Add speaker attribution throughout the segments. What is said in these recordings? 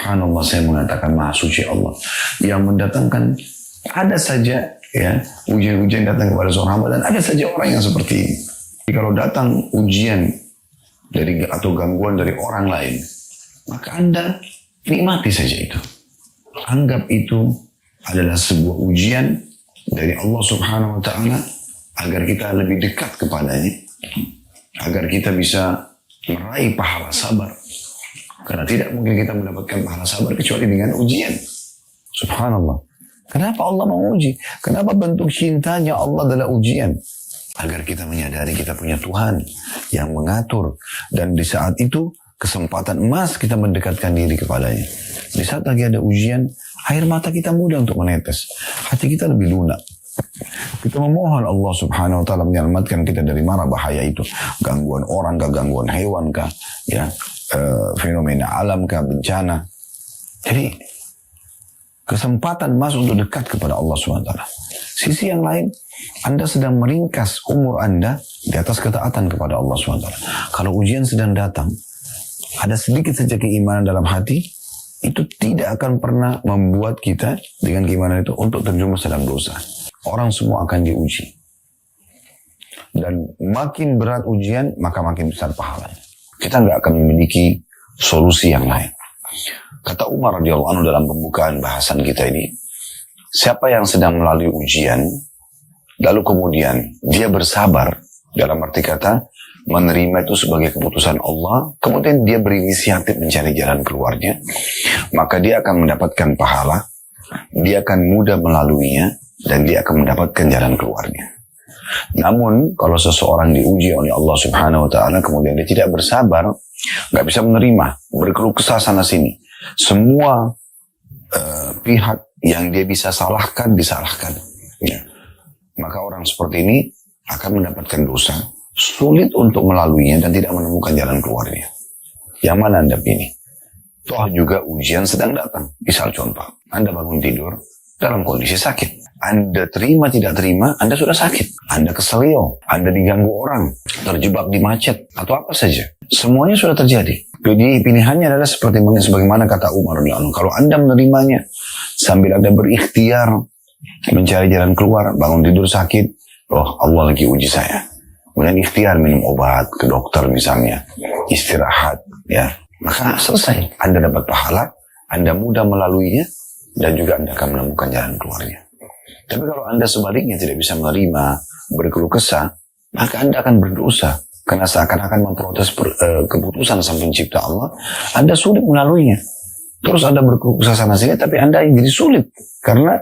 Speaker 1: Subhanallah, saya mengatakan Maha Suci Allah yang mendatangkan, ada saja ya ujian-ujian datang kepada seorang hamba dan ada saja orang yang seperti ini. Jadi kalau datang ujian atau gangguan dari orang lain, maka Anda nikmati saja itu. Anggap itu adalah sebuah ujian dari Allah Subhanahu wa Ta'ala agar kita lebih dekat kepadanya, agar kita bisa meraih pahala sabar. Karena tidak mungkin kita mendapatkan pahala sabar kecuali dengan ujian. Subhanallah. Kenapa Allah menguji? Kenapa bentuk cintanya Allah adalah ujian? Agar kita menyadari kita punya Tuhan yang mengatur. Dan di saat itu kesempatan emas kita mendekatkan diri kepadanya. Di saat lagi ada ujian, air mata kita mudah untuk menetes. Hati kita lebih lunak. Kita memohon Allah Subhanahu wa Ta'ala menyelamatkan kita dari mara bahaya itu. Gangguan orang kah, gangguan hewan kah, ya, fenomena alam kah, bencana. Jadi kesempatan emas untuk dekat kepada Allah Subhanahu wa Ta'ala. Sisi yang lain, Anda sedang meringkas umur Anda di atas ketaatan kepada Allah Subhanahu wa Ta'ala. Kalau ujian sedang datang, ada sedikit saja keimanan dalam hati, itu tidak akan pernah membuat kita dengan keimanan itu untuk terjerumus dalam dosa. Orang semua akan diuji. Dan makin berat ujian, maka makin besar pahalanya. Kita nggak akan memiliki solusi yang lain. Kata Umar radhiyallahu anhu dalam pembukaan bahasan kita ini, siapa yang sedang melalui ujian, lalu kemudian dia bersabar, dalam arti kata, menerima itu sebagai keputusan Allah, kemudian dia berinisiatif mencari jalan keluarnya, maka dia akan mendapatkan pahala, dia akan mudah melaluinya, dan dia akan mendapatkan jalan keluarnya. Namun, kalau seseorang diuji oleh Allah Subhanahu wa Ta'ala, kemudian dia tidak bersabar, nggak bisa menerima, berkeluh kesah sana sini, semua pihak yang dia bisa salahkan, disalahkan. Ya. Maka orang seperti ini akan mendapatkan dosa, sulit untuk melaluinya dan tidak menemukan jalan keluarnya. Yang mana Anda pilih? Toh juga ujian sedang datang. Misal contoh, Anda bangun tidur dalam kondisi sakit. Anda terima tidak terima, Anda sudah sakit. Anda keselio, Anda diganggu orang, terjebak di macet, atau apa saja. Semuanya sudah terjadi. Jadi pilihannya adalah sebagaimana kata Umar radhiyallahu anhu. Kalau Anda menerimanya sambil Anda berikhtiar mencari jalan keluar, bangun tidur sakit, oh Allah lagi uji saya. Kemudian ikhtiar minum obat ke dokter misalnya, istirahat, ya, maka selesai. Anda dapat pahala, Anda mudah melaluinya, dan juga Anda akan menemukan jalan keluarnya. Tapi kalau Anda sebaliknya tidak bisa menerima, berkeluh kesah, maka Anda akan berdosa. Karena seakan-akan memprotes keputusan Sang Pencipta Allah, Anda sulit melaluinya. Terus Anda berkeluh kesah sana sini, tapi Anda jadi sulit. Karena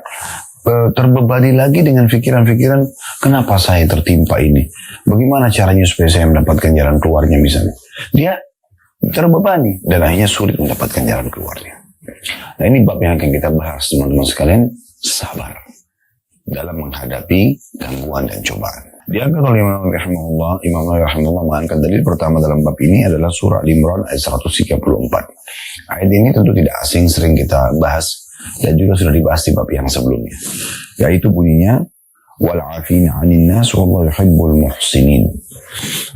Speaker 1: terbebani lagi dengan pikiran-pikiran, kenapa saya tertimpa ini? Bagaimana caranya supaya saya mendapatkan jalan keluarnya misalnya? Dia terbebani dan akhirnya sulit mendapatkan jalan keluarnya. Nah ini bab yang akan kita bahas teman-teman sekalian, sabar dalam menghadapi gangguan dan cobaan. Diangkat oleh Imam Nawawi rahimahullah mengangkat dalil pertama dalam bab ini adalah surah Al-Imran ayat 134. Ayat ini tentu tidak asing, sering kita bahas dan juga sudah dibahas di bab yang sebelumnya. Yaitu bunyinya wal 'afina 'anil nas wallahu yuhibbul muhsinin.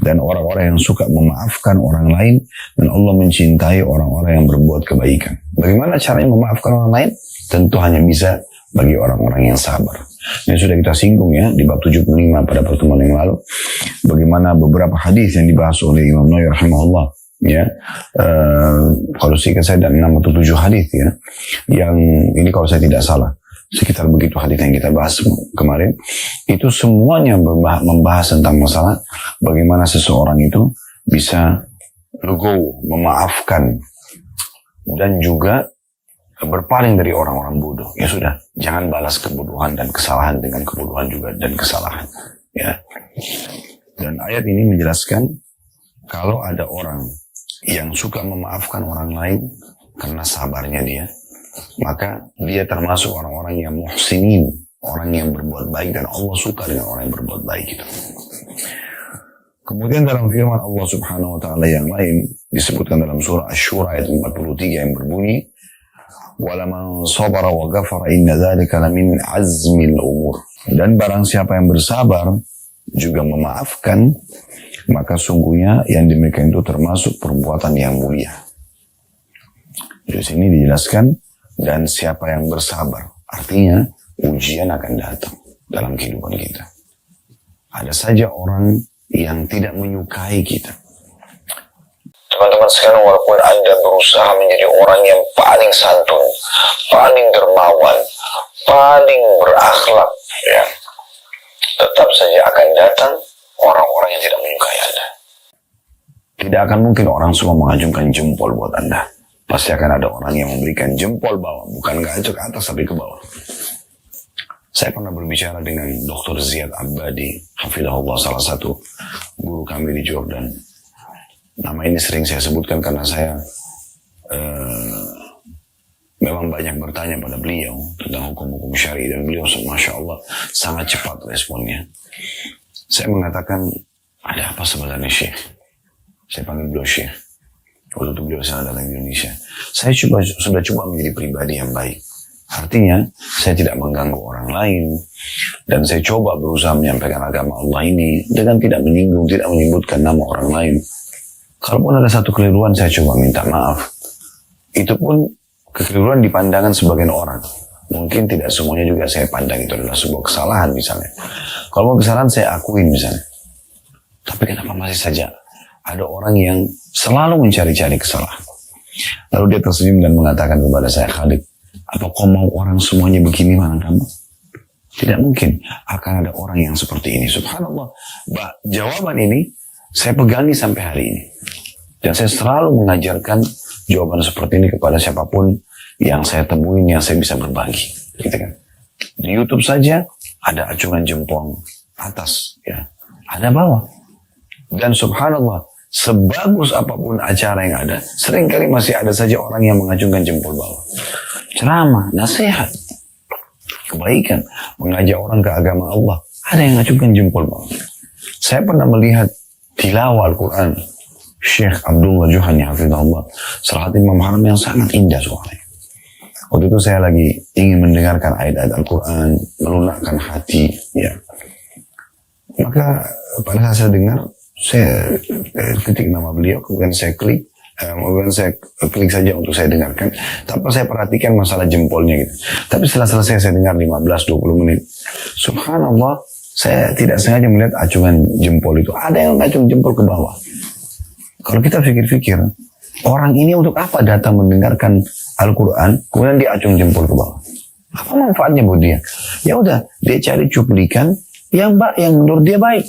Speaker 1: Dan orang-orang yang suka memaafkan orang lain dan Allah mencintai orang-orang yang berbuat kebaikan. Bagaimana caranya memaafkan orang lain? Tentu hanya bisa bagi orang-orang yang sabar. Ini sudah kita singgung ya di bab 75 pada pertemuan yang lalu. Bagaimana beberapa hadis yang dibahas oleh Imam Nawawi rahimahullah, ya, kalau singkat saya ada 6 atau 7 hadis ya, yang ini kalau saya tidak salah sekitar begitu hadis yang kita bahas kemarin, itu semuanya membahas tentang masalah bagaimana seseorang itu bisa legowo, memaafkan dan juga berpaling dari orang-orang bodoh. Ya sudah, jangan balas kebodohan dan kesalahan dengan kebodohan juga dan kesalahan. Ya. Dan ayat ini menjelaskan kalau ada orang yang suka memaafkan orang lain karena sabarnya dia, maka dia termasuk orang-orang yang muhsinin, orang yang berbuat baik, dan Allah suka dengan orang yang berbuat baik itu. Kemudian dalam firman Allah Subhanahu wa Ta'ala yang lain disebutkan dalam surah Asy-Syura ayat 43 yang berbunyi walaman sabara wa ghafara inna dzalika lamin azmil umur. Dan barang siapa yang bersabar juga memaafkan, maka sungguhnya yang demikian itu termasuk perbuatan yang mulia. Di sini dijelaskan, dan siapa yang bersabar. Artinya, ujian akan datang dalam kehidupan kita. Ada saja orang yang tidak menyukai kita. Teman-teman sekalian, walaupun Anda berusaha menjadi orang yang paling santun, paling dermawan, paling berakhlak, ya, tetap saja akan datang orang-orang yang tidak menyukai Anda. Tidak akan mungkin orang semua mengacungkan jempol buat Anda. Pasti akan ada orang yang memberikan jempol bawah, bukan gacok ke atas tapi ke bawah. Saya pernah berbicara dengan Dr. Ziyad Abadi, hafizahullah, salah satu guru kami di Jordan. Nama ini sering saya sebutkan karena saya memang banyak bertanya pada beliau tentang hukum-hukum syari, dan beliau, Masya Allah, sangat cepat responnya. Saya mengatakan, ada apa sebenarnya Syekh? Saya panggil beliau Syekh. Waktu itu beliau sedang datang ke Indonesia. Saya sudah coba menjadi pribadi yang baik. Artinya, saya tidak mengganggu orang lain. Dan saya coba berusaha menyampaikan agama Allah ini dengan tidak menyinggung, tidak menyebutkan nama orang lain. Kalaupun ada satu keliruan, saya coba minta maaf. Itu pun kekeliruan dipandangkan sebagian orang. Mungkin tidak semuanya juga saya pandang itu adalah sebuah kesalahan misalnya. Kalau mau kesalahan saya akuin misalnya. Tapi kenapa masih saja ada orang yang selalu mencari-cari kesalahan. Lalu dia tersenyum dan mengatakan kepada saya, Khalid, apa kau mau orang semuanya begini mana kamu? Tidak mungkin akan ada orang yang seperti ini. Subhanallah. Jawaban ini saya pegangi sampai hari ini. Dan saya selalu mengajarkan jawaban seperti ini kepada siapapun yang saya temuin, yang saya bisa berbagi. Gitu kan? Di YouTube saja ada acungan jempol atas, ya, ada bawah. Dan subhanallah, sebagus apapun acara yang ada, seringkali masih ada saja orang yang mengacungkan jempol bawah. Ceramah, nasihat, kebaikan, mengajak orang ke agama Allah, ada yang mengacungkan jempol bawah. Saya pernah melihat tilawah Al-Quran Syekh Abdullah Juhani hafizahullah, salah satu imam haram yang sangat indah suaranya. Waktu itu saya lagi ingin mendengarkan ayat-ayat Al-Quran, melunakkan hati, ya. Maka pada saat saya dengar, saya ketik nama beliau, kemudian saya klik saja untuk saya dengarkan, tanpa saya perhatikan masalah jempolnya gitu. Tapi setelah selesai saya dengar 15-20 menit, subhanallah, saya tidak sengaja melihat acungan jempol itu. Ada yang acung jempol ke bawah. Kalau kita pikir-pikir, orang ini untuk apa datang mendengarkan Al-Quran, kemudian dia acung jempol ke bawah? Apa manfaatnya buat dia? Ya udah, dia cari cuplikan yang menurut dia baik.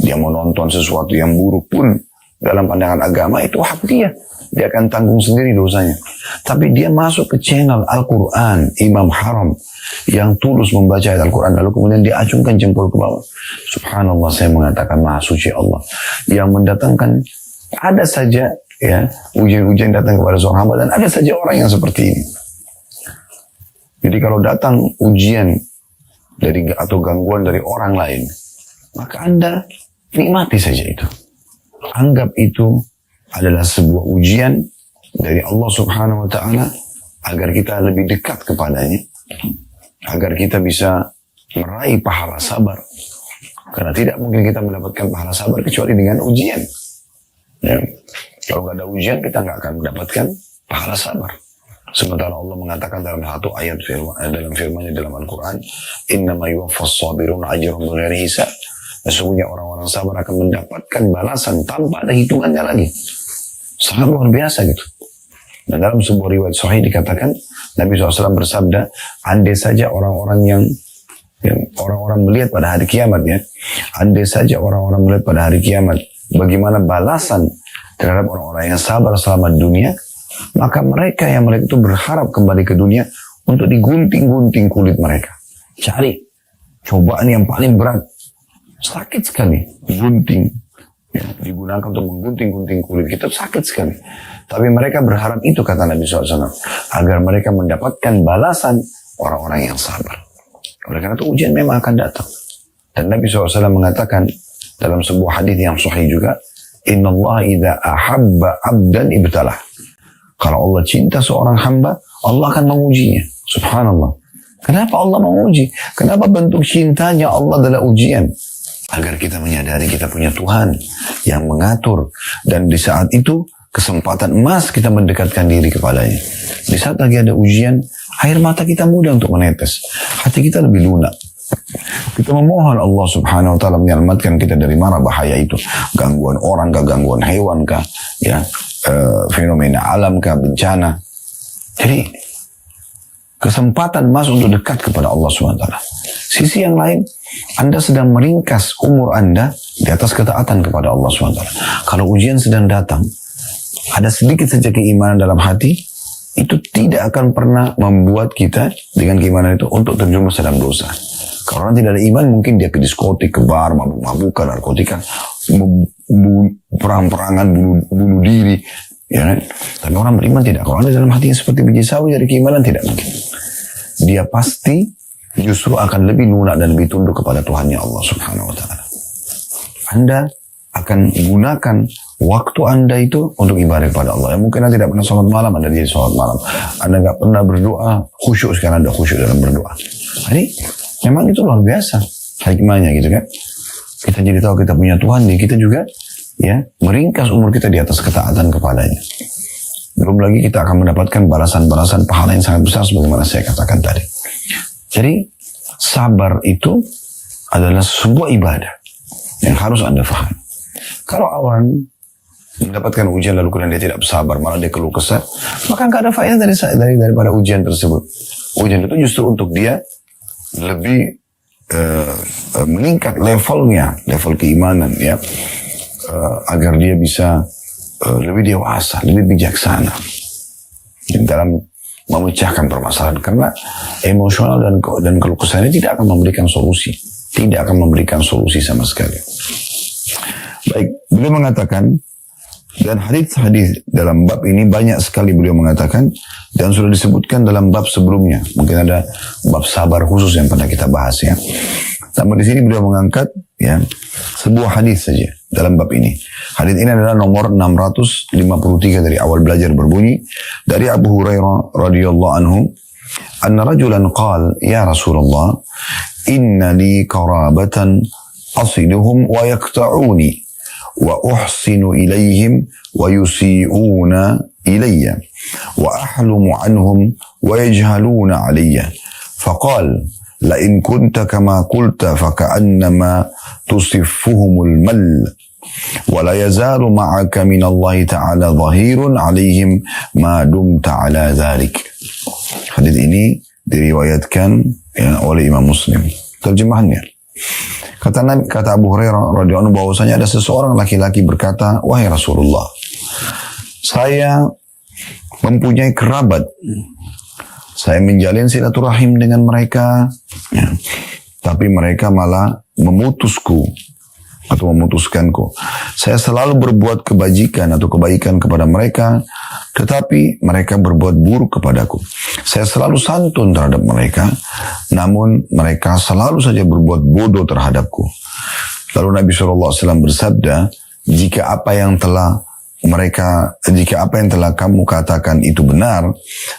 Speaker 1: Dia mau nonton sesuatu yang buruk pun dalam pandangan agama itu hak dia. Dia akan tanggung sendiri dosanya. Tapi dia masuk ke channel Al-Quran, Imam Haram, yang tulus membaca Al-Quran, lalu kemudian dia acungkan jempol ke bawah. Subhanallah, saya mengatakan Maha Suci Allah yang mendatangkan, ada saja ya ujian-ujian datang kepada seorang hamba, dan ada saja orang yang seperti ini. Jadi kalau datang ujian atau gangguan dari orang lain, maka Anda nikmati saja itu. Anggap itu adalah sebuah ujian dari Allah Subhanahu wa Ta'ala agar kita lebih dekat kepadanya, agar kita bisa meraih pahala sabar. Karena tidak mungkin kita mendapatkan pahala sabar kecuali dengan ujian. Ya. Kalau nggak ada ujian, kita nggak akan mendapatkan pahala sabar. Sementara Allah mengatakan dalam satu ayat dalam firman-Nya dalam Al-Quran, "Innama yuwaffas sabiruna ajrahum bighairi hisab." Sesungguhnya orang-orang sabar akan mendapatkan balasan tanpa ada hitungannya lagi. Sangat luar biasa gitu. Dan dalam sebuah riwayat sahih dikatakan, Nabi SAW bersabda, andai saja orang-orang yang orang-orang melihat pada hari kiamat, ya, andai saja orang-orang melihat pada hari kiamat bagaimana balasan terhadap orang-orang yang sabar selama dunia, maka mereka yang melihat itu berharap kembali ke dunia untuk digunting-gunting kulit mereka. Cari cobaan yang paling berat, sakit sekali, gunting, ya, digunakan untuk menggunting-gunting kulit kita, sakit sekali. Tapi mereka berharap itu, kata Nabi SAW, agar mereka mendapatkan balasan orang-orang yang sabar. Oleh karena itu ujian memang akan datang. Dan Nabi SAW mengatakan dalam sebuah hadis yang sahih juga, Inna Allah idha ahabba abdan ibtalah. Kalau Allah cinta seorang hamba, Allah akan mengujinya. Subhanallah. Kenapa Allah menguji? Kenapa bentuk cintanya Allah adalah ujian? Agar kita menyadari kita punya Tuhan yang mengatur. Dan di saat itu, kesempatan emas kita mendekatkan diri kepadanya. Di saat lagi ada ujian, air mata kita mudah untuk menetes. Hati kita lebih lunak. Kita memohon Allah subhanahu wa ta'ala menyelamatkan kita dari mara bahaya itu. Gangguan orang kah, gangguan hewan kah, ya, fenomena alam kah, bencana. Jadi, kesempatan emas untuk dekat kepada Allah subhanahu wa ta'ala. Sisi yang lain, Anda sedang meringkas umur Anda di atas ketaatan kepada Allah subhanahu wa ta'ala. Kalau ujian sedang datang, ada sedikit saja keimanan dalam hati, itu tidak akan pernah membuat kita dengan keimanan itu untuk terjerumus dalam dosa. Kalau orang tidak ada iman, mungkin dia ke diskotik, ke bar, mabuk-mabukan, narkotika, perang-perangan, bunuh diri. Ya kan? Tapi orang beriman tidak. Kalau Anda dalam hatinya seperti biji sawi dari keimanan, tidak mungkin. Dia pasti justru akan lebih lunak dan lebih tunduk kepada Tuhannya Allah subhanahu wa ta'ala. Anda akan gunakan waktu Anda itu untuk ibadah kepada Allah. Ya, mungkin Anda tidak pernah sholat malam, Anda jadi sholat malam. Anda nggak pernah berdoa, khusyuk sekarang Anda khusyuk dalam berdoa. Jadi memang itu luar biasa hikmahnya gitu kan. Kita jadi tahu kita punya Tuhan, kita juga ya meringkas umur kita di atas ketaatan kepadanya. Belum lagi kita akan mendapatkan balasan-balasan pahala yang sangat besar sebagaimana saya katakan tadi. Jadi sabar itu adalah sebuah ibadah yang harus Anda faham. Kalau orang mendapatkan ujian lalu kemudian dia tidak bersabar, malah dia keluh kesah, maka nggak ada faedah daripada ujian tersebut. Ujian itu justru untuk dia lebih meningkat levelnya, level keimanan ya, agar dia bisa lebih dewasa, lebih bijaksana dalam memecahkan permasalahan. Karena emosional dan keluh kesah ini tidak akan memberikan solusi, tidak akan memberikan solusi sama sekali. Baik, beliau mengatakan, dan hadis-hadis dalam bab ini banyak sekali beliau mengatakan, dan sudah disebutkan dalam bab sebelumnya. Mungkin ada bab sabar khusus yang pernah kita bahas ya. Namun di sini beliau mengangkat ya sebuah hadis saja dalam bab ini. Hadis ini adalah nomor 653 dari awal belajar berbunyi dari Abu Hurairah radhiyallahu anhu, anna rajulan qala ya Rasulullah, inna li qarabatan asiluhum wa yaqta'uni wa uhsinu ilayhim wa yusi'una ilayya wa ahlumu anhum wa yajhaluna alayya faqal la in kunta kama qulta faka'annama tusiffuhumul mal wa la yazalu ma'aka min Allah ta'ala zahirun alayhim ma dumta ala dhalik. Hadis ini diriwayatkan ya, oleh Imam Muslim. Terjemahannya, kata Abu Hurairah radhiyallahu anhu bahwasanya ada seseorang laki-laki berkata, wahai Rasulullah, saya mempunyai kerabat, saya menjalin silaturahim dengan mereka, ya, tapi mereka malah memutusku atau memutuskanku. Saya selalu berbuat kebajikan atau kebaikan kepada mereka, tetapi mereka berbuat buruk kepadaku. Saya selalu santun terhadap mereka, namun mereka selalu saja berbuat bodoh terhadapku. Lalu Nabi SAW bersabda, jika apa yang telah kamu katakan itu benar,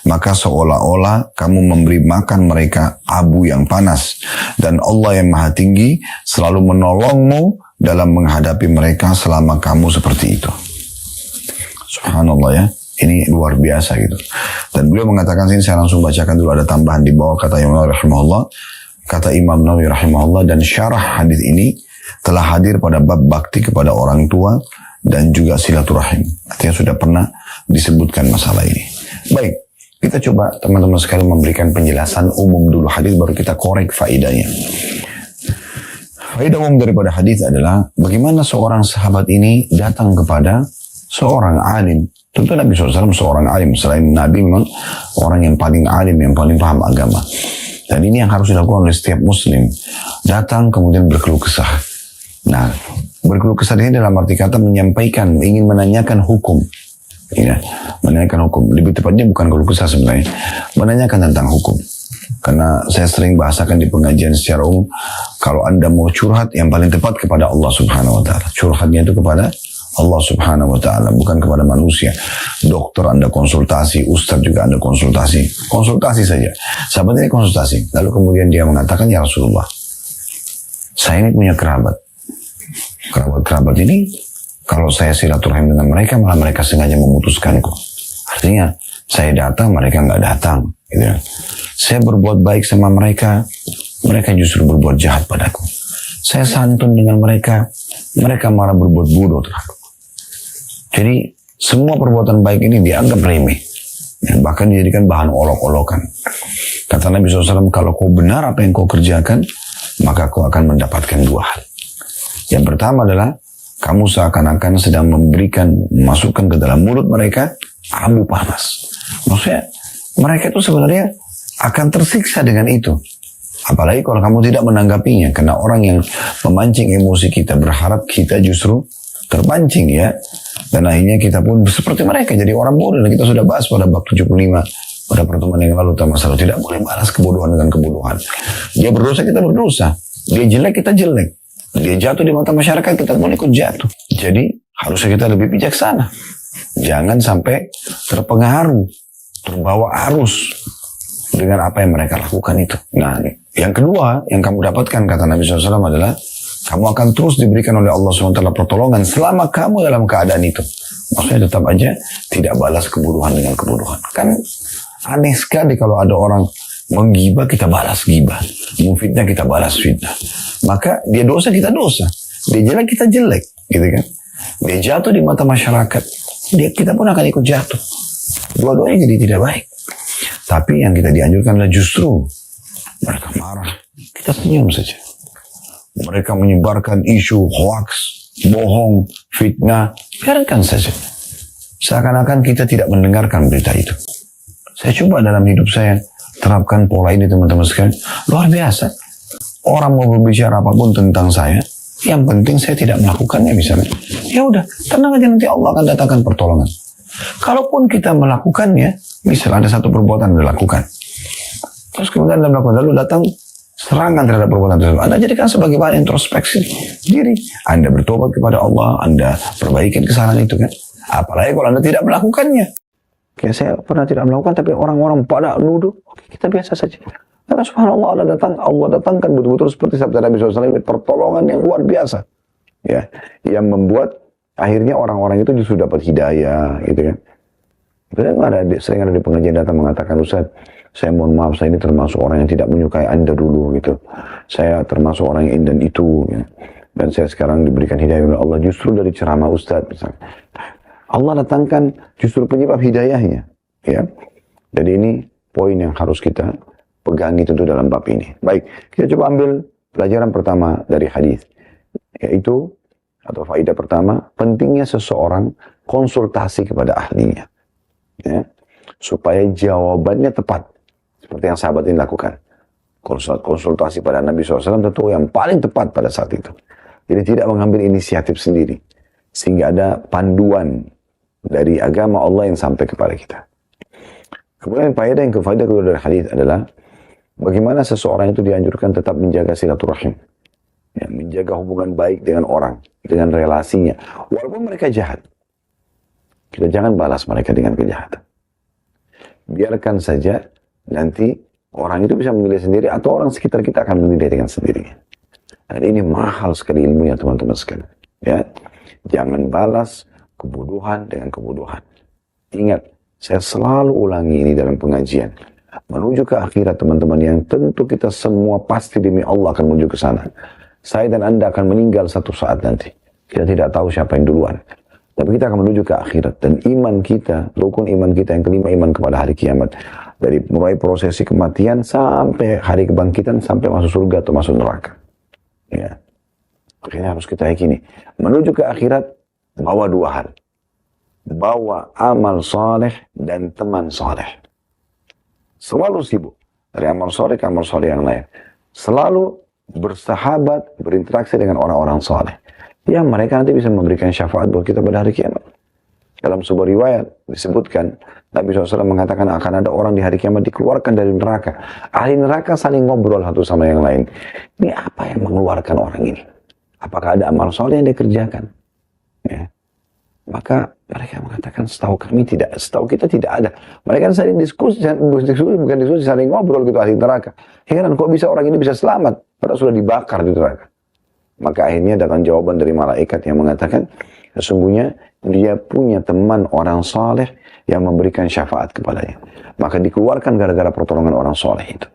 Speaker 1: maka seolah-olah kamu memberi makan mereka abu yang panas, dan Allah yang Maha Tinggi selalu menolongmu dalam menghadapi mereka selama kamu seperti itu. Subhanallah ya, ini luar biasa gitu. Dan beliau mengatakan sini, saya langsung bacakan dulu, ada tambahan di bawah kata Imam Nawawi rahimahullah. Kata Imam Nawawi rahimahullah, dan syarah hadis ini telah hadir pada bab bakti kepada orang tua dan juga silaturahim. Artinya sudah pernah disebutkan masalah ini. Baik, kita coba teman-teman sekalian memberikan penjelasan umum dulu hadis, baru kita korek faedahnya. Faedah umum daripada hadis adalah bagaimana seorang sahabat ini datang kepada seorang alim. Tentu Nabi SAW seorang alim. Selain Nabi memang orang yang paling alim, yang paling paham agama. Dan ini yang harus dilakukan oleh setiap muslim. Datang kemudian berkeluh kesah. Nah, berkeluh kesah ini dalam arti kata menyampaikan, ingin menanyakan hukum. Ya, menanyakan hukum. Lebih tepatnya bukan keluh kesah sebenarnya. Menanyakan tentang hukum. Karena saya sering bahasakan di pengajian secara umum, kalau Anda mau curhat, yang paling tepat kepada Allah Subhanahu wa Ta'ala. Curhatnya itu kepada Allah Subhanahu wa Ta'ala, bukan kepada manusia. Dokter Anda konsultasi, ustaz juga Anda konsultasi. Konsultasi saja. Sahabat ini konsultasi. Lalu kemudian dia mengatakan, ya Rasulullah, saya ini punya kerabat. Kerabat ini Kalau saya silaturahim dengan mereka, malah mereka sengaja memutuskanku. Artinya, saya datang, mereka nggak datang. Gitu. Saya berbuat baik sama mereka, mereka justru berbuat jahat padaku. Saya santun dengan mereka, mereka malah berbuat bodoh terhadap. Jadi, semua perbuatan baik ini dianggap remeh. Ya, bahkan dijadikan bahan olok-olokan. Kata Nabi SAW, kalau kau benar apa yang kau kerjakan, maka kau akan mendapatkan dua hal. Yang pertama adalah, kamu seakan-akan sedang masukkan ke dalam mulut mereka abu panas. Maksudnya, mereka itu sebenarnya akan tersiksa dengan itu. Apalagi kalau kamu tidak menanggapinya. Karena orang yang memancing emosi kita berharap kita justru terpancing ya. Dan akhirnya kita pun seperti mereka jadi orang bodoh. Dan kita sudah bahas pada bab 75 pada pertemuan yang lalu tentang masalah tidak boleh balas kebodohan dengan kebodohan. Dia berdosa, kita berdosa. Dia jelek, kita jelek. Dia jatuh di mata masyarakat, kita pun ikut jatuh. Jadi harusnya kita lebih bijaksana. Jangan sampai terpengaruh, terbawa arus dengan apa yang mereka lakukan itu. Nah, yang kedua yang kamu dapatkan kata Nabi SAW adalah kamu akan terus diberikan oleh Allah SWT pertolongan selama kamu dalam keadaan itu. Maksudnya tetap aja tidak balas kebodohan dengan kebodohan. Kan aneh sekali kalau ada orang menggibah kita balas gibah, memfitnah kita balas fitnah. Maka dia dosa kita dosa, dia jelek kita jelek, gitu kan? Dia jatuh di mata masyarakat, kita pun akan ikut jatuh. Dua-duanya jadi tidak baik. Tapi yang kita dianjurkan adalah justru mereka marah, kita senyum saja. Mereka menyebarkan isu hoax, bohong, fitnah, biarkan saja. Seakan-akan kita tidak mendengarkan berita itu. Saya coba dalam hidup saya terapkan pola ini teman-teman sekalian. Luar biasa. Orang mau berbicara apapun tentang saya, yang penting saya tidak melakukannya misalnya. Ya udah, tenang aja nanti Allah akan datangkan pertolongan. Kalaupun kita melakukannya, misalnya ada satu perbuatan yang dilakukan. Terus kemudian Anda melakukan, lalu datang serangan terhadap perbuatan tersebut. Anda jadikan sebagai bahan introspeksi diri. Anda bertobat kepada Allah, Anda perbaikan kesalahan itu kan. Apalagi kalau Anda tidak melakukannya. Oke, saya pernah tidak melakukan, tapi orang-orang pada nuduh. Oke, kita biasa saja. Karena subhanallah Allah datangkan betul-betul seperti sabda Nabi SAW, pertolongan yang luar biasa. Ya, yang membuat akhirnya orang-orang itu justru dapat hidayah, gitu kan. Sering ada di pengajian datang mengatakan, Ustaz, saya mohon maaf, saya ini termasuk orang yang tidak menyukai Anda dulu, gitu. Saya termasuk orang yang ini dan itu, ya. Dan saya sekarang diberikan hidayah oleh Allah justru dari ceramah Ustaz, misalnya. Allah datangkan justru penyebab hidayahnya, ya. Jadi ini poin yang harus kita pegangi tentu dalam bab ini. Baik, kita coba ambil pelajaran pertama dari hadis, yaitu atau faedah pertama, pentingnya seseorang konsultasi kepada ahlinya, ya, supaya jawabannya tepat, seperti yang sahabat ini lakukan. Konsultasi pada Nabi SAW tentu yang paling tepat pada saat itu. Jadi tidak mengambil inisiatif sendiri, sehingga ada panduan dari agama Allah yang sampai kepada kita. Kemudian faedah kedua dari hadis adalah bagaimana seseorang itu dianjurkan tetap menjaga silaturahim, ya, menjaga hubungan baik dengan orang, dengan relasinya, walaupun mereka jahat. Kita jangan balas mereka dengan kejahatan. Biarkan saja nanti orang itu bisa menilai sendiri atau orang sekitar kita akan menilai dengan sendirinya. Dan ini mahal sekali ilmunya teman-teman sekalian. Ya, jangan balas kebodohan dengan kebodohan. Ingat, saya selalu ulangi ini dalam pengajian. Menuju ke akhirat teman-teman yang tentu kita semua pasti demi Allah akan menuju ke sana. Saya dan Anda akan meninggal satu saat nanti. Kita tidak tahu siapa yang duluan. Tapi kita akan menuju ke akhirat. Dan iman kita, rukun iman kita yang kelima, iman kepada hari kiamat. Dari mulai prosesi kematian sampai hari kebangkitan, sampai masuk surga atau masuk neraka. Ya. Akhirnya harus kita yakini. Menuju ke akhirat, bawa dua hal. Bawa amal soleh dan teman soleh. Selalu sibuk. Dari amal soleh ke amal soleh yang lain. Selalu bersahabat, berinteraksi dengan orang-orang soleh. Ya, mereka nanti bisa memberikan syafaat buat kita pada hari kiamat. Dalam sebuah riwayat disebutkan, Nabi SAW mengatakan akan ada orang di hari kiamat dikeluarkan dari neraka. Ahli neraka saling ngobrol satu sama yang lain. Ini apa yang mengeluarkan orang ini? Apakah ada amal soleh yang dikerjakan? Ya. Maka mereka mengatakan setahu kami tidak, setahu kita tidak ada. Mereka saling diskusi, bukan diskusi, saling ngobrol gitu ahli neraka. Heran kok bisa orang ini bisa selamat, padahal sudah dibakar di neraka. Maka akhirnya datang jawaban dari malaikat yang mengatakan, Sesungguhnya dia punya teman orang saleh yang memberikan syafaat kepadanya. Maka dikeluarkan gara-gara pertolongan orang saleh itu.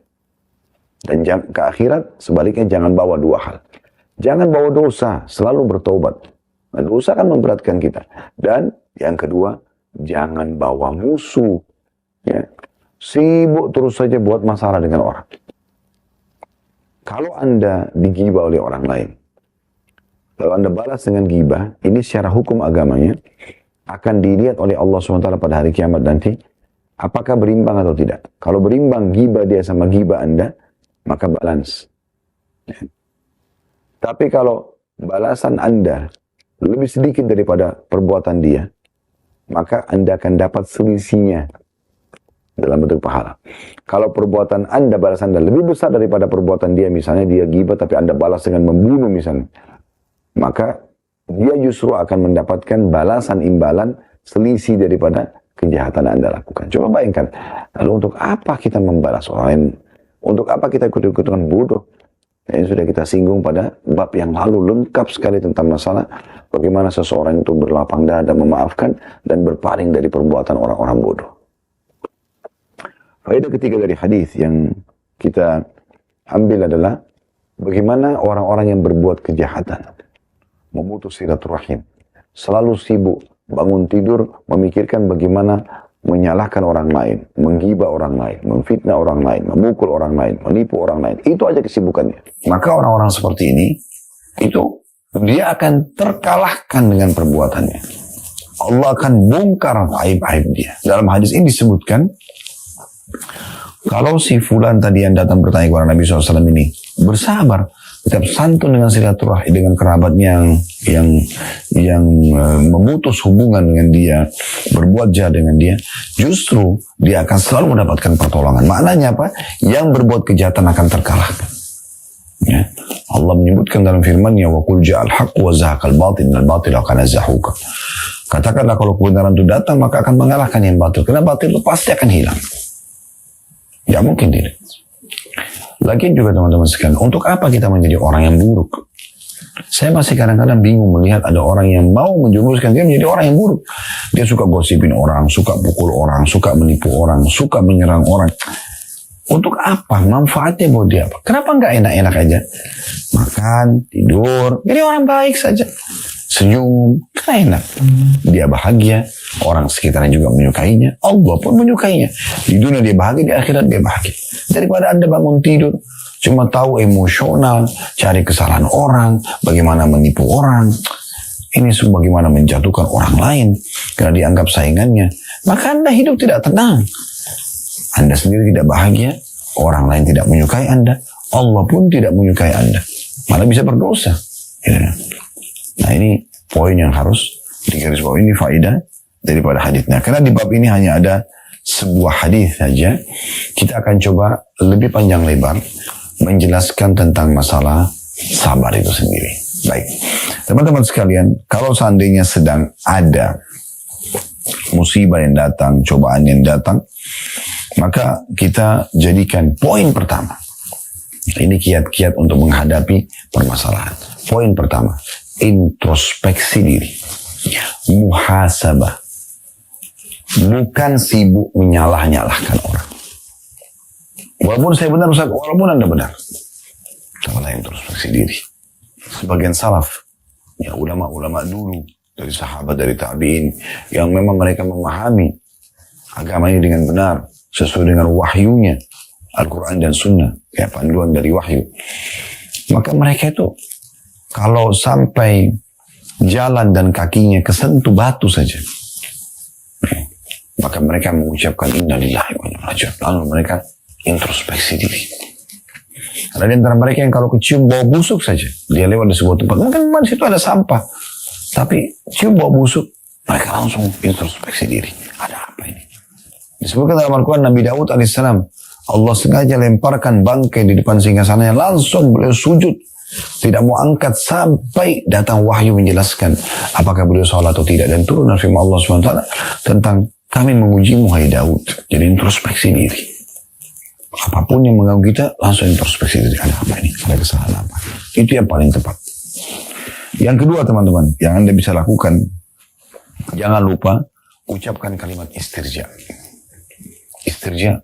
Speaker 1: Dan ke akhirat sebaliknya jangan bawa dua hal. Jangan bawa dosa, selalu bertobat. Nah, dosa kan memberatkan kita. Dan yang kedua, jangan bawa musuh. Ya. Sibuk terus saja buat masalah dengan orang. Kalau Anda digibah oleh orang lain, kalau Anda balas dengan gibah, ini secara hukum agamanya akan dilihat oleh Allah SWT pada hari kiamat nanti, apakah berimbang atau tidak. Kalau berimbang gibah dia sama gibah Anda, maka balance. Ya. Tapi kalau balasan Anda lebih sedikit daripada perbuatan dia, maka Anda akan dapat selisihnya dalam bentuk pahala. Kalau perbuatan Anda, balasan Anda lebih besar daripada perbuatan dia, misalnya dia gibah tapi Anda balas dengan membunuh misalnya, maka dia justru akan mendapatkan balasan imbalan selisih daripada kejahatan Anda lakukan. Coba bayangkan, lalu untuk apa kita membalas orang lain? Untuk apa kita ikut-ikutan bodoh? Yang sudah kita singgung pada bab yang lalu, lengkap sekali tentang masalah bagaimana seseorang itu berlapang dada, memaafkan, dan berpaling dari perbuatan orang-orang bodoh. Faedah ketiga dari hadis yang kita ambil adalah bagaimana orang-orang yang berbuat kejahatan, memutus silaturahim, selalu sibuk bangun tidur memikirkan bagaimana menyalahkan orang lain, menggibah orang lain, memfitnah orang lain, memukul orang lain, menipu orang lain. Itu aja kesibukannya. Maka orang-orang seperti ini, itu dia akan terkalahkan dengan perbuatannya. Allah akan bongkar aib-aib dia. Dalam hadis ini disebutkan, kalau si fulan tadi yang datang bertanya kepada Nabi SAW ini bersabar, tetap santun dengan silaturahmi, dengan kerabatnya yang memutus hubungan dengan dia, berbuat jahat dengan dia, justru dia akan selalu mendapatkan pertolongan. Maknanya apa? Yang berbuat kejahatan akan terkalahkan. Ya. Allah menyebutkan dalam firman-Nya, wa qul ja'al haqq wa zahaqal batil innal batila kana zahuqa. Katakanlah kalau kebenaran itu datang maka akan mengalahkan yang batil. Karena batil itu pasti akan hilang. Ya mungkin tidak. Lagian juga teman-teman sekalian, untuk apa kita menjadi orang yang buruk? Saya masih kadang-kadang bingung melihat ada orang yang mau menjumuskan dia menjadi orang yang buruk. Dia suka gosipin orang, suka pukul orang, suka menipu orang, suka menyerang orang. Untuk apa? Manfaatnya buat dia apa? Kenapa nggak enak-enak aja? Makan, tidur, jadi orang baik saja. Senyum, kan enak. Dia bahagia, orang sekitarnya juga menyukainya, Allah pun menyukainya. Di dunia dia bahagia, di akhirat dia bahagia. Daripada Anda bangun tidur, cuma tahu emosional, cari kesalahan orang, bagaimana menipu orang, ini semua bagaimana menjatuhkan orang lain, karena dianggap saingannya, maka Anda hidup tidak tenang. Anda sendiri tidak bahagia, orang lain tidak menyukai Anda, Allah pun tidak menyukai Anda, malah bisa berdosa. Ya. Nah ini poin yang harus digarisbawahi, ini faedah daripada hadisnya. Karena di bab ini hanya ada sebuah hadis saja, kita akan coba lebih panjang lebar menjelaskan tentang masalah sabar itu sendiri. Baik, teman-teman sekalian, kalau seandainya sedang ada musibah yang datang, cobaan yang datang, maka kita jadikan poin pertama. Ini kiat-kiat untuk menghadapi permasalahan. Poin pertama, introspeksi diri, muhasabah, bukan sibuk menyalah-nyalahkan orang. Walaupun saya benar, Ustaz, walaupun Anda benar, cobalah introspeksi diri. Sebagian salaf, ya ulama-ulama dulu, dari sahabat, dari tabi'in, yang memang mereka memahami agama ini dengan benar, sesuai dengan wahyunya, Al-Quran dan Sunnah, kayak panduan dari wahyu. Maka mereka itu, kalau sampai jalan dan kakinya kesentuh batu saja, maka mereka mengucapkan innalillahi wa inna ilaihi raji'un. Lalu mereka introspeksi diri. Ada di antara mereka yang kalau kecium bau busuk saja, dia lewat di sebuah tempat, mungkin di situ ada sampah, tapi cium bau busuk, mereka langsung introspeksi diri. Ada apa ini? Disebutkan dalam Al-Quran, Nabi Daud alaihissalam, Allah sengaja lemparkan bangkai di depan singgasananya, langsung beliau sujud, tidak mau angkat sampai datang wahyu menjelaskan apakah beliau salah atau tidak, dan turun firman Allah SWT tentang kami mengujimu hai Daud. Jadi introspeksi diri, apapun yang mengganggu kita langsung introspeksi diri, ada apa ini, ada kesalahan apa, itu yang paling tepat. Yang kedua teman-teman, yang Anda bisa lakukan, jangan lupa ucapkan kalimat istirja. Istirja,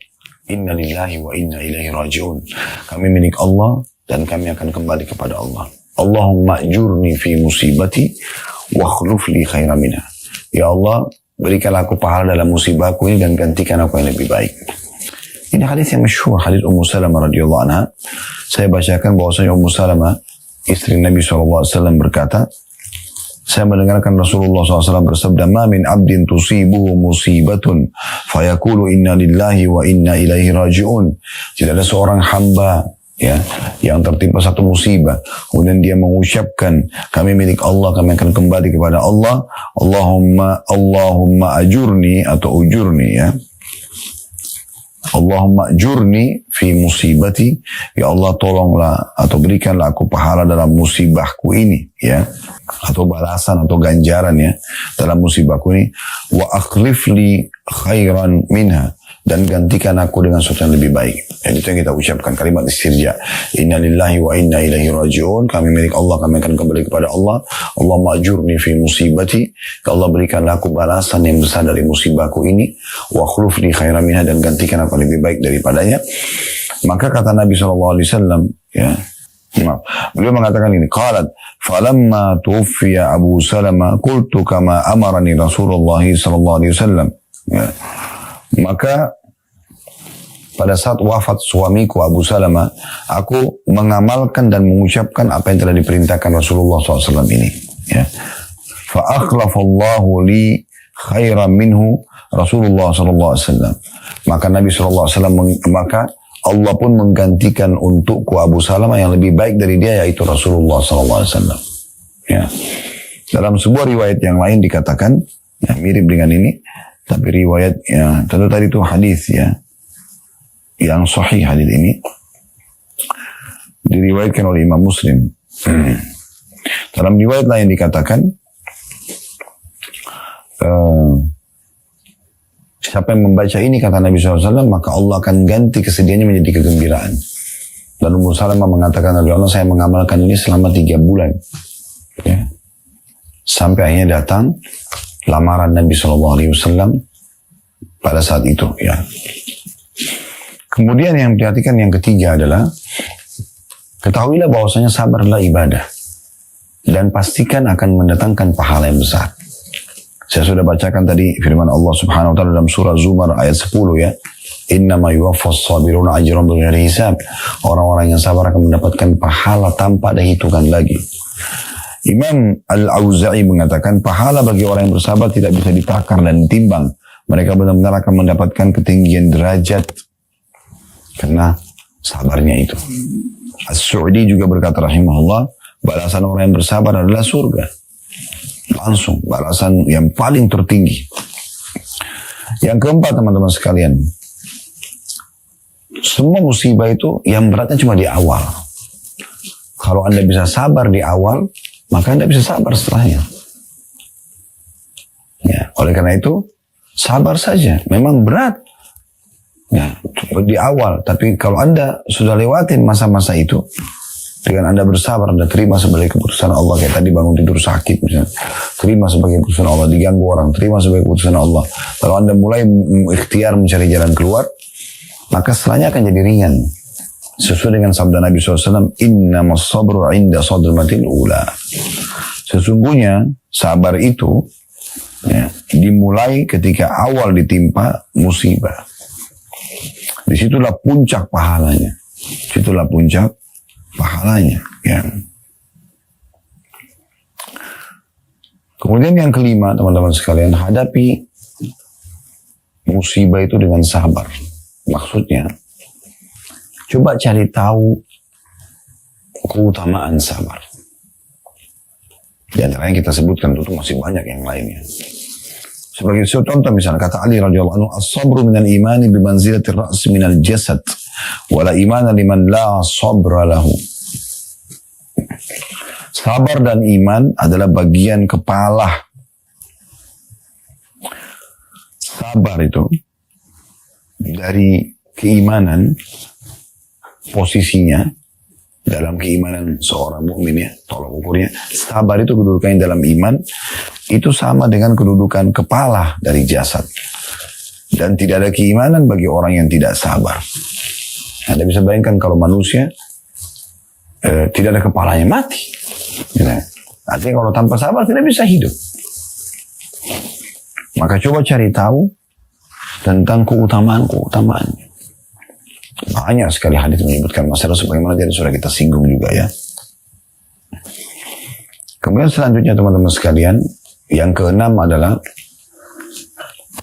Speaker 1: inna lillahi wa inna ilaihi raji'un. Kami milik Allah dan kami akan kembali kepada Allah. Allahumma ajurni fi musibati wa akhluf li khairan minha. Ya Allah, berikanlah aku pahala dalam musibahku ini dan gantikan aku yang lebih baik. Ini hadis yang masyhur, hadis Ummu Salamah radhiyallahu anha. Saya bacakan bahwasanya Ummu Salamah, istri Nabi SAW berkata, saya mendengarkan Rasulullah SAW bersabda, "Ma min abdin tusibuhu musibatun, fayaqulu inna lillahi wa inna ilaihi raji'un." Tidak ada seorang hamba ya yang tertimpa satu musibah, kemudian dia mengucapkan, kami milik Allah, kami akan kembali kepada Allah. Allahumma ajurni atau ujurni ya. Allahumma ajurni fi musibati, ya Allah tolonglah atau berikanlah aku pahala dalam musibahku ini ya, atau balasan atau ganjaran ya dalam musibahku ini. Wa akhlif li khairan minha, dan gantikan aku dengan sesuatu yang lebih baik. Dan itu yang kita ucapkan, kalimat istirja. Inna lillahi wa inna ilaihi raji'un. Kami milik Allah, kami akan kembali kepada Allah. Allahumma ajurni fi musibati. Ya Allah, berikanlah aku balasan yang besar dari musibahku ini. Wa akhluf li khairan minha, dan gantikan aku lebih baik daripadanya. Maka kata Nabi SAW, ya, beliau mengatakan ini, qalat falamma tuwfiya Abu Salamah qultu kama amarani Rasulullah SAW. Ya. Maka pada saat wafat suamiku Abu Salamah, aku mengamalkan dan mengucapkan apa yang telah diperintahkan Rasulullah SAW ini. Ya. Fa akhlafallahu li khairan minhu Rasulullah SAW. Maka Nabi SAW, maka Allah pun menggantikan untukku Abu Salamah yang lebih baik dari dia, yaitu Rasulullah SAW. Ya. Dalam sebuah riwayat yang lain dikatakan, ya, mirip dengan ini, tapi riwayat ya tentu tadi itu hadis ya yang sahih, hadis ini diriwayatkan oleh Imam Muslim. Dalam riwayat lain dikatakan, siapa yang membaca ini kata Nabi SAW, maka Allah akan ganti kesedihannya menjadi kegembiraan. Dan Ummu Salamah mengatakan, ya Allah, saya mengamalkan ini selama 3 bulan ya. Sampai akhirnya datang lamaran Nabi SAW pada saat itu ya. Kemudian yang diperhatikan yang ketiga adalah, ketahuilah bahwasanya sabar adalah ibadah dan pastikan akan mendatangkan pahala yang besar. Saya sudah bacakan tadi firman Allah Subhanahu wa taala dalam surah Zumar ayat 10 ya. Innama yuwaffas sabiruna ajrahum bighairi hisab. Orang-orang yang sabar akan mendapatkan pahala tanpa ada hitungan lagi. Imam Al-Auza'i mengatakan, pahala bagi orang yang bersabar tidak bisa ditakar dan ditimbang. Mereka benar-benar akan mendapatkan ketinggian derajat karena sabarnya itu. As-Su'di juga berkata rahimahullah, balasan orang yang bersabar adalah surga. Langsung, balasan yang paling tertinggi. Yang keempat teman-teman sekalian, semua musibah itu yang beratnya cuma di awal. Kalau Anda bisa sabar di awal, maka Anda bisa sabar setelahnya. Ya, oleh karena itu, sabar saja. Memang berat ya, di awal. Tapi kalau Anda sudah lewatin masa-masa itu, dengan Anda bersabar, Anda terima sebagai keputusan Allah. Kayak tadi bangun tidur sakit misalnya, terima sebagai keputusan Allah. Diganggu orang, terima sebagai keputusan Allah. Kalau Anda mulai ikhtiar mencari jalan keluar, maka setelahnya akan jadi ringan. Sesuai dengan sabda Nabi SAW, innamas sabru inda sadmatil ula. Sesungguhnya sabar itu ya, dimulai ketika awal ditimpa musibah. Disitulah puncak pahalanya. Disitulah puncak pahalanya. Ya. Kemudian yang kelima, teman-teman sekalian, hadapi musibah itu dengan sabar. Maksudnya, coba cari tahu keutamaan sabar. Di antaranya kita sebutkan, itu masih banyak yang lainnya. Sebagai contoh misalnya, kata Ali radhiyallahu anhu, as-sabru minal imani bimanzilati ar-ra's minal jasad, wala imana liman la sabra lahu. Sabar dan iman adalah bagian kepala. Sabar itu dari keimanan posisinya dalam keimanan seorang mukmin ya, tolak ukurnya. Sabar itu kedudukannya dalam iman, itu sama dengan kedudukan kepala dari jasad. Dan tidak ada keimanan bagi orang yang tidak sabar. Anda bisa bayangkan kalau manusia tidak ada kepalanya, mati. Ya. Artinya kalau tanpa sabar tidak bisa hidup. Maka coba cari tahu tentang keutamaan-keutamaannya. Banyak sekali hadis menyebutkan masalah sebagaimana tadi sudah kita singgung juga ya. Kemudian selanjutnya teman-teman sekalian, yang keenam adalah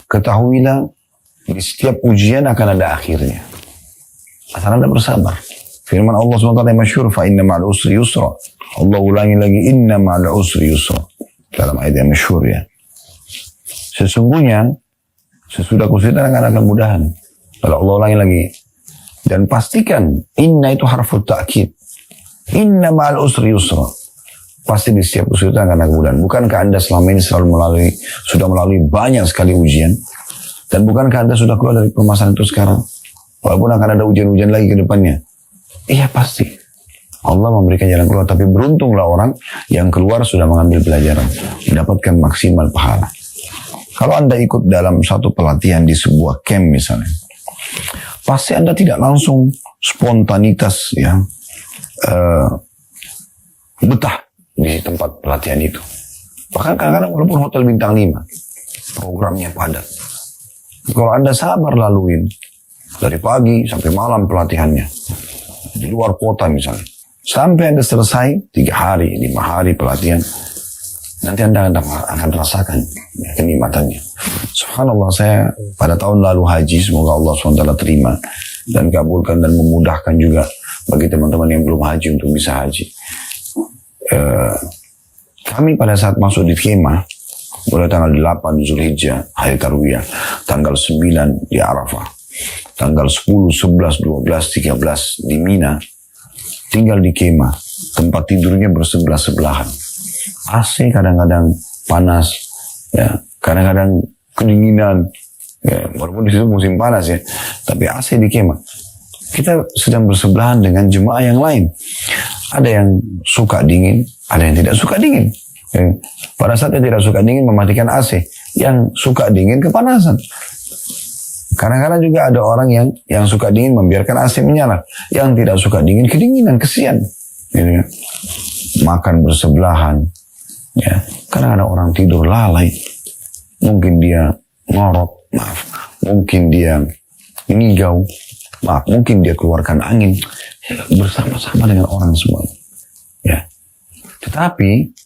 Speaker 1: ketahuilah di setiap ujian akan ada akhirnya. Asal Anda bersabar. Firman Allah SWT yang masyhur, fa inna ma'al usri yusra. Allah ulangi lagi, inna ma'al usri yusra. Dalam ayat yang masyhur ya. Sesungguhnya sesudah kesulitan akan ada kemudahan. Lalu Allah ulangi lagi. Dan pastikan, inna itu harfu ta'kid. Inna ma'al usri yusra. Pasti di setiap kesulitan akan ada kemudahan. Bukankah Anda selama ini sudah melalui banyak sekali ujian? Dan bukankah Anda sudah keluar dari permasalahan itu sekarang? Walaupun akan ada ujian-ujian lagi ke depannya. Iya pasti. Allah memberikan jalan keluar. Tapi beruntunglah orang yang keluar sudah mengambil pelajaran. Mendapatkan maksimal pahala. Kalau Anda ikut dalam satu pelatihan di sebuah camp misalnya, pasti Anda tidak langsung spontanitas ya, betah di tempat pelatihan itu. Bahkan kadang-kadang walaupun hotel bintang 5, programnya padat. Kalau Anda sabar laluin, dari pagi sampai malam pelatihannya, di luar kota misalnya, sampai Anda selesai 3 hari, 5 hari pelatihan, nanti Anda akan rasakan ya, kenikmatannya. Subhanallah, saya pada tahun lalu haji, semoga Allah SWT terima dan kabulkan dan memudahkan juga bagi teman-teman yang belum haji untuk bisa haji. Kami pada saat masuk di kemah, mulai tanggal 8 Zulhijjah, hari Tarwiyah, tanggal 9 di Arafah, tanggal 10, 11, 12, 13 di Mina, tinggal di kemah, tempat tidurnya bersebelah-sebelahan. AC kadang-kadang panas, ya, kadang-kadang kedinginan, ya, walaupun di situ musim panas ya, tapi AC di kemah. Kita sedang bersebelahan dengan jemaah yang lain. Ada yang suka dingin, ada yang tidak suka dingin. Ya, pada saat yang tidak suka dingin mematikan AC, yang suka dingin kepanasan. Kadang-kadang juga ada orang yang suka dingin membiarkan AC menyala, yang tidak suka dingin kedinginan, kesian. Ya, makan bersebelahan. Ya, karena ada orang tidur lalai, mungkin dia ngorok, mungkin dia ngigau, mungkin dia keluarkan angin, ya, bersama-sama dengan orang semua. Ya, tetapi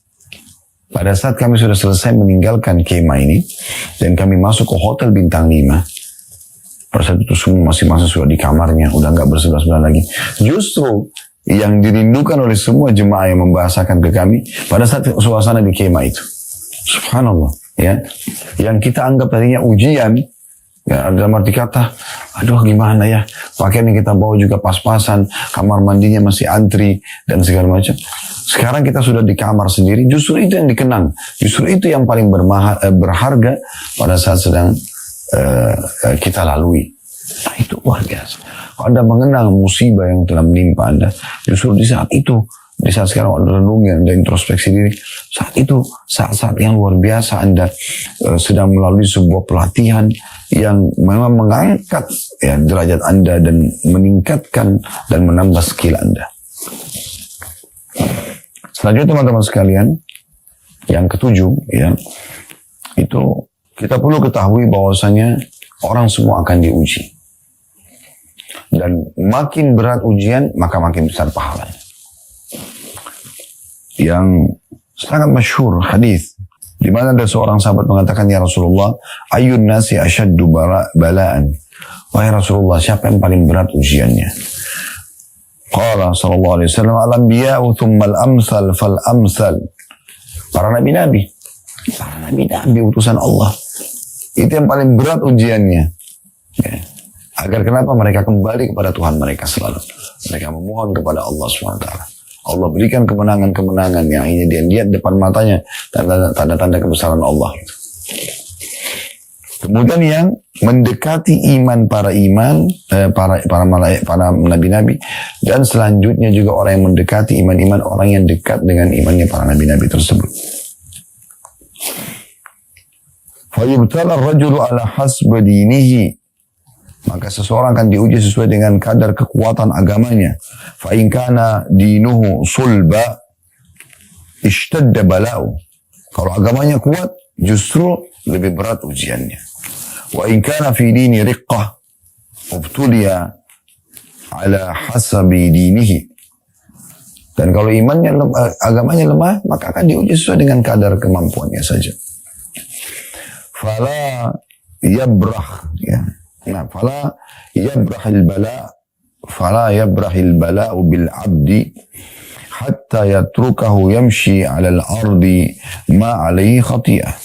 Speaker 1: pada saat kami sudah selesai meninggalkan kemah ini dan kami masuk ke hotel bintang 5, pada saat itu semua masing-masing sudah di kamarnya, udah nggak bersebelah-sebelah lagi. Justru yang dirindukan oleh semua jemaah yang membahasakan ke kami pada saat suasana di kemah itu. Subhanallah, ya. Yang kita anggap tadinya ujian, ya, dalam arti kata, aduh gimana ya, pakaian yang kita bawa juga pas-pasan, kamar mandinya masih antri, dan segala macam. Sekarang kita sudah di kamar sendiri, justru itu yang dikenang. Justru itu yang paling berharga pada saat sedang kita lalui. Nah, itu luar biasa. Kalau Anda mengenang musibah yang telah menimpa Anda, justru di saat itu, di saat sekarang Anda renungi, Anda introspeksi diri, saat itu, saat-saat yang luar biasa Anda sedang melalui sebuah pelatihan yang memang mengangkat ya, derajat Anda dan meningkatkan dan menambah skill Anda. Selanjutnya teman-teman sekalian, yang ketujuh, ya, itu kita perlu ketahui bahwasanya orang semua akan diuji. Dan makin berat ujian, maka makin besar pahalanya. Yang sangat masyhur hadis di mana ada seorang sahabat mengatakan, ya Rasulullah, ayyun nasi asyaddu bala'an. Wahai Rasulullah, siapa yang paling berat ujiannya? Qala sallallahu alaihi wasallam, al-anbiya'u thumma al-amsal fal-amsal. Para nabi-nabi utusan Allah. Itu yang paling berat ujiannya. Ya. Agar kenapa mereka kembali kepada Tuhan mereka selalu. Mereka memohon kepada Allah SWT. Allah berikan kemenangan-kemenangan yang ini dia lihat depan matanya. Tanda-tanda kebesaran Allah. Kemudian yang mendekati iman para nabi-nabi, dan selanjutnya juga orang yang mendekati iman-iman orang yang dekat dengan imannya para nabi-nabi tersebut. Fayubtala ar-rajulu ala hasba dinihi, maka seseorang akan diuji sesuai dengan kadar kekuatan agamanya. Fa in kana dinuhu sulba ishtadda bala'u. Kalau agamanya kuat, justru lebih berat ujiannya. Wa in kana fi dini riqqah ubtuliya ala hasabi dinihi. Dan kalau agamanya lemah, maka akan diuji sesuai dengan kadar kemampuannya saja. Fala yabrah, ya. Nah, fala yabrahil bala'u bil abdi hatta yatrukahu yamshi 'ala al-ardi ma 'alaihi khati'ah.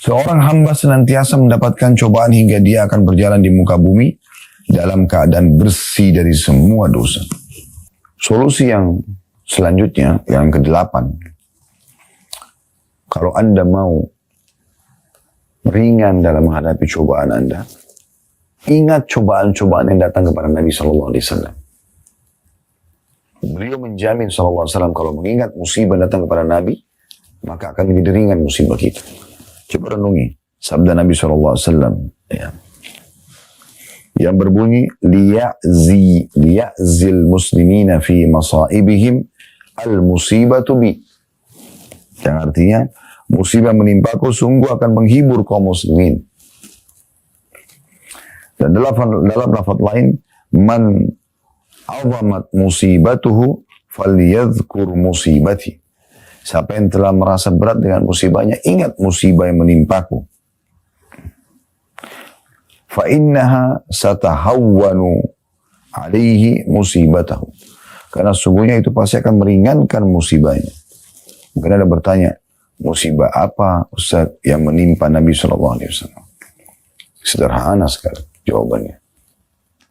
Speaker 1: Seorang hamba senantiasa mendapatkan cobaan hingga dia akan berjalan di muka bumi dalam keadaan bersih dari semua dosa. Solusi yang selanjutnya, yang ke-8. Kalau Anda mau ringan dalam menghadapi cobaan Anda, ingat cobaan-cobaan yang datang kepada Nabi SAW. Beliau menjamin SAW kalau mengingat musibah datang kepada Nabi, maka akan menjadi ringan musibah kita. Coba renungi sabda Nabi SAW, ya, yang berbunyi liya'zil muslimina fi masaibihim al-musibatu bi, yang artinya musibah menimpaku sungguh akan menghibur kaum muslimin. Dan dalam lafaz lain, man azamat musibatuhu falyadhkur musibati. Siapa yang telah merasa berat dengan musibahnya, ingat musibah yang menimpaku. Fa innaha satahawwanu alaihi musibatahu. Karena sungguhnya itu pasti akan meringankan musibahnya. Mungkin ada bertanya, musibah apa Ustaz yang menimpa Nabi SAW? Sederhana sekali jawabannya.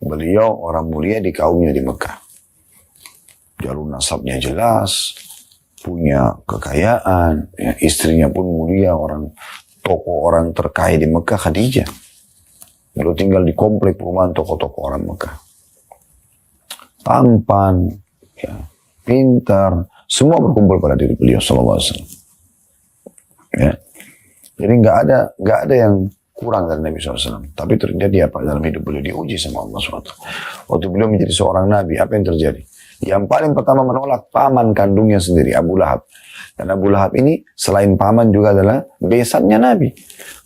Speaker 1: Beliau orang mulia di kaumnya di Mekah. Jalur nasabnya jelas, punya kekayaan, ya, istrinya pun mulia, tokoh orang terkaya di Mekah, Khadijah. Beliau tinggal di komplek perumahan tokoh-tokoh orang Mekah. Tampan, ya, pintar, semua berkumpul pada diri beliau SAW. Ya. Jadi nggak ada yang kurang dari Nabi SAW. Tapi terjadi apa dalam hidup beliau? Diuji sama Allah SWT. Waktu beliau menjadi seorang Nabi, apa yang terjadi? Yang paling pertama menolak paman kandungnya sendiri, Abu Lahab. Dan Abu Lahab ini selain paman juga adalah besannya Nabi.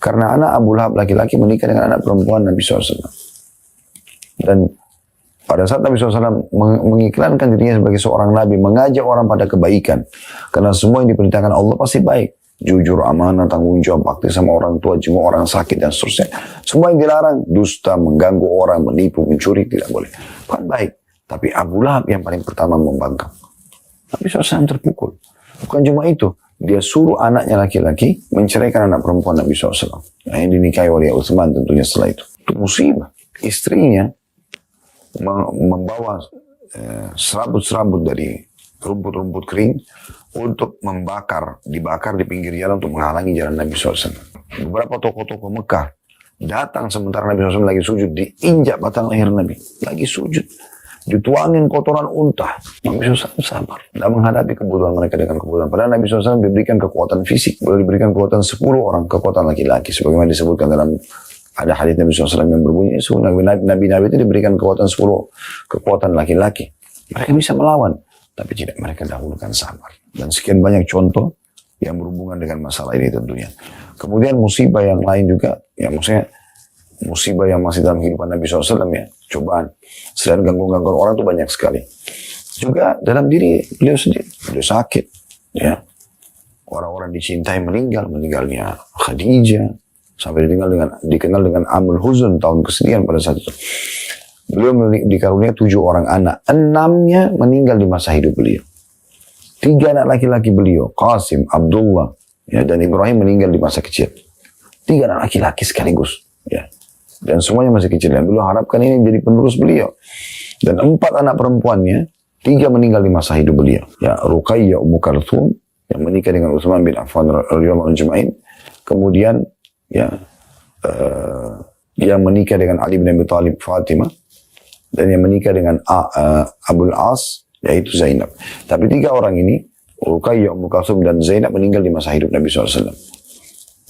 Speaker 1: Karena anak Abu Lahab laki-laki menikah dengan anak perempuan Nabi SAW. Dan pada saat Nabi SAW mengiklankan dirinya sebagai seorang Nabi, mengajak orang pada kebaikan. Karena semua yang diperintahkan Allah pasti baik. Jujur, amanah, tanggung jawab, bakti sama orang tua, jenguk orang sakit, dan seterusnya. Semua yang dilarang, dusta, mengganggu orang, menipu, mencuri, tidak boleh. Bukan baik. Tapi Abu Lahab yang paling pertama membangkang. Nabi SAW terpukul. Bukan cuma itu. Dia suruh anaknya laki-laki menceraikan anak perempuan Nabi SAW. Yang dinikahi oleh Utsman tentunya setelah itu. Itu musibah. Istrinya membawa serabut-serabut dari rumput-rumput kering untuk dibakar di pinggir jalan untuk menghalangi jalan Nabi SAW. Beberapa tokoh-tokoh Mekah datang sementara Nabi SAW lagi sujud, diinjak batang leher Nabi. Lagi sujud. Dituangin kotoran unta. Nabi SAW sabar. Dan menghadapi kebutuhan mereka dengan kebutuhan. Padahal Nabi SAW diberikan kekuatan fisik. Boleh diberikan kekuatan 10 orang. Kekuatan laki-laki. Sebagaimana disebutkan dalam ada hadits Nabi SAW yang berbunyi. Nabi-Nabi itu diberikan kekuatan 10. Kekuatan laki-laki. Mereka bisa melawan. Tapi tidak, mereka dahulukan sabar. Dan sekian banyak contoh yang berhubungan dengan masalah ini tentunya. Kemudian musibah yang lain juga. Ya maksudnya musibah yang masih dalam kehidupan Nabi SAW ya. Cobaan. Selain gangguan-gangguan orang itu banyak sekali. Juga dalam diri beliau sendiri. Beliau sakit. Ya. Orang-orang dicintai meninggalnya Khadijah. Sampai dikenal dengan Amul Huzun, tahun kesedihan pada saat itu. Beliau dikaruniai 7 orang anak. 6-nya meninggal di masa hidup beliau. 3 anak laki-laki beliau. Qasim, Abdullah, ya, dan Ibrahim meninggal di masa kecil. 3 anak laki-laki sekaligus. Ya. Dan semuanya masih kecil. Dan beliau harapkan ini menjadi penerus beliau. Dan 4 anak perempuannya, 3 meninggal di masa hidup beliau. Ya, Ruqayyah Ummu Kalthum, yang menikah dengan Utsman bin Affan radhiyallahu anhu. Kemudian ya, yang menikah dengan Ali bin Abi Thalib, Fatimah, dan yang menikah dengan Abul As, yaitu Zainab. Tapi 3 orang ini, Ruqayyah, Ummu Kalsum, dan Zainab meninggal di masa hidup Nabi SAW.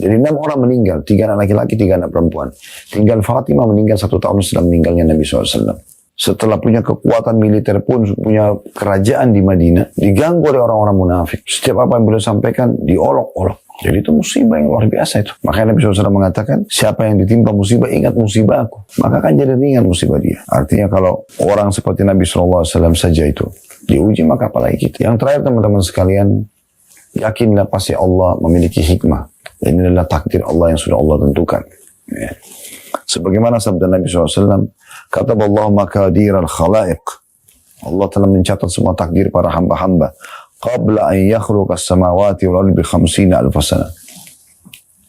Speaker 1: Jadi 6 orang meninggal, 3 anak laki-laki, 3 anak perempuan. Tinggal Fatimah meninggal 1 tahun setelah meninggalnya Nabi SAW. Setelah punya kekuatan militer pun, punya kerajaan di Madinah, diganggu oleh orang-orang munafik. Setiap apa yang beliau sampaikan, diolok-olok. Jadi itu musibah yang luar biasa itu. Makanya Nabi SAW mengatakan, siapa yang ditimpa musibah, ingat musibah aku. Maka kan jadi ringan musibah dia. Artinya kalau orang seperti Nabi SAW saja itu diuji, maka apalagi kita. Yang terakhir teman-teman sekalian, yakinlah pasti Allah memiliki hikmah. Dan ini adalah takdir Allah yang sudah Allah tentukan. Ya. Sebagaimana sabda Nabi SAW, kataballahu makadir al-khalaiq. Allah telah mencatat semua takdir para hamba-hamba. Qabla an yakhluqa as-samawati wal ardi bi 50,000 sana.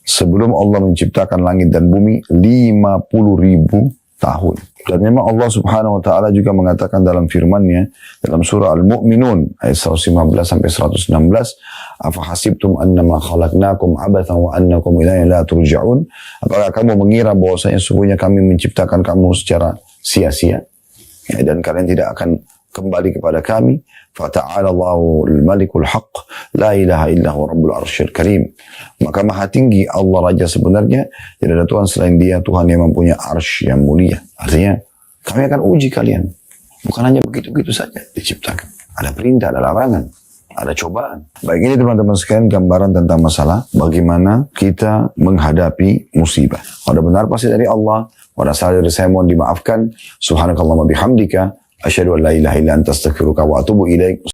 Speaker 1: Sebelum Allah menciptakan langit dan bumi 50.000 tahun. Dan memang Allah Subhanahu wa taala juga mengatakan dalam firman-Nya dalam surah Al-Mu'minun ayat 115 sampai 116, "Afa hasibtum annama khalaqnakum abathan wa annakum ilayna la turja'un?" Apakah kamu mengira bahwasanya sesungguhnya kami menciptakan kamu secara sia-sia, ya, dan kalian tidak akan kembali kepada kami? Fata'ala Allahul Malikul Haqq, la ilaha illa huwa Rabbul Arsyil Karim. Maka maha tinggi Allah Raja sebenarnya, tidak ada Tuhan selain Dia, Tuhan yang mempunyai arsy yang mulia. Artinya, kami akan uji kalian. Bukan hanya begitu-begitu saja diciptakan. Ada perintah, ada larangan, ada cobaan. Baik, ini teman-teman sekalian gambaran tentang masalah bagaimana kita menghadapi musibah. Kalau benar pasti dari Allah. Pada saat dari saya mohon dimaafkan. Subhanakallahumma bihamdika. Asyhadu an la ilaha illa anta astaghfiruka wa atubu ilaik.